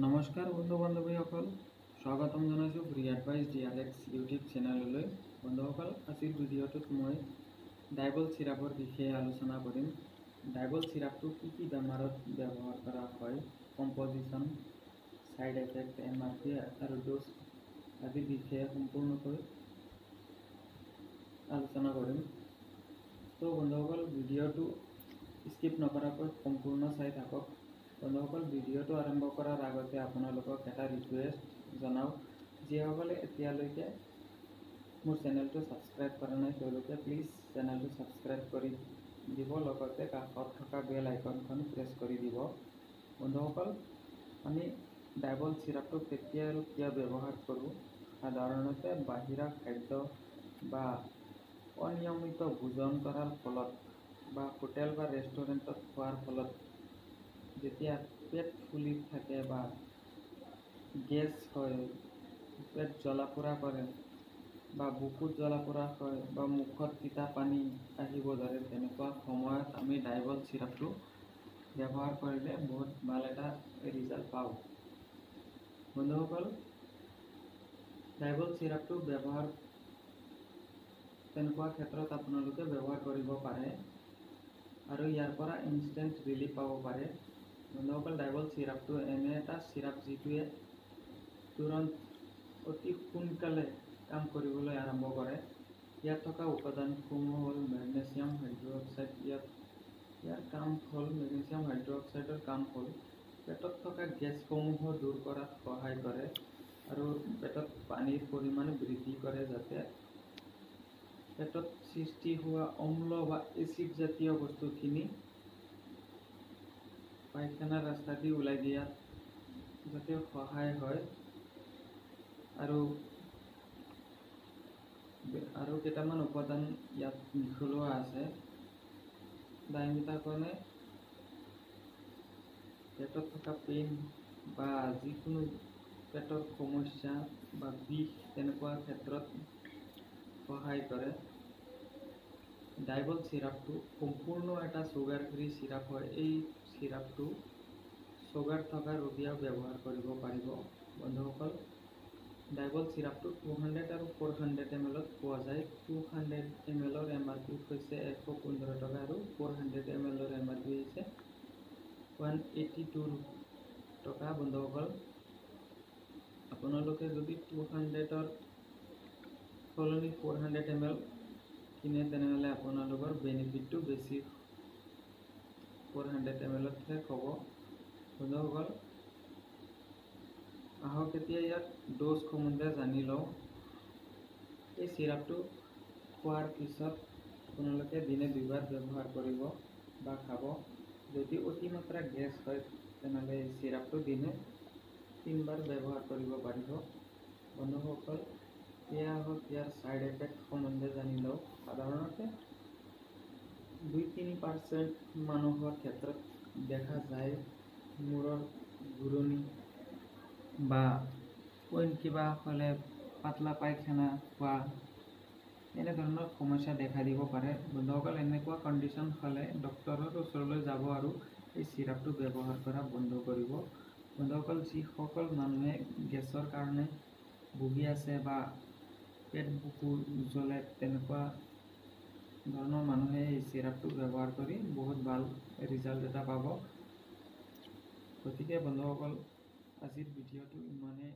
নমস্কাৰ বন্ধু বান্ধৱীসকল, স্বাগতম জনাইছোঁ ফ্ৰী এডভাইচ DRX ইউটিউব চেনেললৈ। বন্ধুসকল, আজিৰ ভিডিঅ'টোত মই ডাইবল চিৰাপৰ বিষয়ে আলোচনা কৰিম। ডাইবল চিৰাপটো কি বেমাৰত ব্যৱহাৰ কৰা হয়, কম্পজিশ্যন, ছাইড এফেক্ট, MRP আৰু ড'জ আদিৰ বিষয়ে সম্পূৰ্ণকৈ আলোচনা কৰিম। তো বন্ধুসকল, ভিডিঅ'টো স্কিপ নকৰাকৈ সম্পূৰ্ণ চাই থাকক। বন্ধুসকল, ভিডিঅ'টো আৰম্ভ কৰাৰ আগতে আপোনালোকক এটা ৰিকুৱেষ্ট জনাওঁ, যিসকলে এতিয়ালৈকে মোৰ চেনেলটো ছাবস্ক্ৰাইব কৰা নাই তেওঁলোকে প্লিজ চেনেলটো ছাবস্ক্ৰাইব কৰি দিব, লগতে কাষত থকা বেল আইকনখন প্ৰেছ কৰি দিব। বন্ধুসকল, আমি ডাইবল চিৰাপটো কেতিয়া আৰু কিয় ব্যৱহাৰ কৰোঁ? সাধাৰণতে বাহিৰা খাদ্য বা অনিয়মিত ভোজন কৰাৰ ফলত বা হোটেল বা ৰেষ্টুৰেণ্টত খোৱাৰ ফলত যেতিয়া পেট ফুলি থাকে বা গেছ হয়, পেট জ্বলা পোৰা কৰে বা বুকুত জ্বলা পোৰা হয় বা মুখত তিতা পানী আহিব ধৰে, তেনেকুৱা সময়ত আমি ডাইবল চিৰাপটো ব্যৱহাৰ কৰিলে বহুত ভাল এটা ৰিজাল্ট পাওঁ। বন্ধুসকল, ডাইবল চিৰাপটো ব্যৱহাৰ তেনেকুৱা ক্ষেত্ৰত আপোনালোকে ব্যৱহাৰ কৰিব পাৰে আৰু ইয়াৰ পৰা ইনষ্টেণ্ট ৰিলিফ পাব পাৰে। বন্ধুসকল, ডাইবল চিৰাপটো এনে এটা চিৰাপ যিটোৱে তুৰন্ত অতি সোনকালে কাম কৰিবলৈ আৰম্ভ কৰে। ইয়াত থকা উপাদানসমূহ হ'ল মেগনেছিয়াম হাইড্ৰক্সাইড। ইয়াৰ কাম হ'ল মেগনেছিয়াম হাইড্ৰক্সাইডৰ কাম হ'ল পেটত থকা গেছসমূহো দূৰ কৰাত সহায় কৰে আৰু পেটত পানীৰ পৰিমাণ বৃদ্ধি কৰে, যাতে পেটত সৃষ্টি হোৱা অম্ল বা এচিড জাতীয় বস্তুখিনি পায়খানাৰ ৰাস্তা দি ওলাই দিয়াত যাতে সহায় হয়। আৰু কেইটামান উপাদান ইয়াত মিহলোৱা আছে। ডাইমিথাকনে পেটত থকা পেইন বা যিকোনো পেটৰ সমস্যা বা বিষ তেনেকুৱা ক্ষেত্ৰত সহায় কৰে। ডাইবল চিৰাপটো সম্পূৰ্ণ এটা চুগাৰ ফ্ৰী চিৰাপ হয়। এই চিৰাপটো চুগাৰ থকা ৰোগীয়েও ব্যৱহাৰ কৰিব পাৰিব। বন্ধুসকল, ডাইবল চিৰাপটো 200 আৰু 400 ml পোৱা যায়। 200 ml MRP হৈছে 115 টকা আৰু 400 ml MRP হৈছে 182 টকা। বন্ধুসকল, আপোনালোকে যদি 200ৰ সলনি 400 ml কিনে তেনেহ'লে আপোনালোকৰ বেনিফিটটো বেছি 400 ml শেষ হ'ব। বন্ধুসকল, আহক এতিয়া ইয়াত ড'জ সম্বন্ধে জানি লওঁ। এই চিৰাপটো খোৱাৰ পিছত আপোনালোকে দিনে 2 বাৰ ব্যৱহাৰ কৰিব বা খাব। যদি অতিমাত্ৰা গেছ হয় তেনেহ'লে এই চিৰাপটো দিনে 3 বাৰ ব্যৱহাৰ কৰিব পাৰিব। বন্ধুসকল, এয়া হওক ইয়াৰ ছাইড এফেক্ট সম্বন্ধে জানি লওঁ। সাধাৰণতে 2-3% মানুহৰ ক্ষেত্ৰত দেখা যায় মূৰৰ ঘূৰণি বা অইন কিবা হ'লে পাতলা পায়খানা হোৱা এনেধৰণৰ সমস্যা দেখা দিব পাৰে। বন্ধুসকল, এনেকুৱা কণ্ডিশ্যন হ'লে ডক্তৰৰ ওচৰলৈ যাব আৰু এই চিৰাপটো ব্যৱহাৰ কৰা বন্ধ কৰিব। বন্ধুসকল, যিসকল মানুহে গেছৰ কাৰণে ভুগি আছে বা পেট বুকু জ্বলে, তেনেকুৱা ধৰণৰ মানুহে এই চিৰাপটো ব্যৱহাৰ কৰি বহুত ভাল ৰিজাল্ট এটা পাব। গতিকে বন্ধুসকল, আজিৰ ভিডিঅ'টো ইমানেই।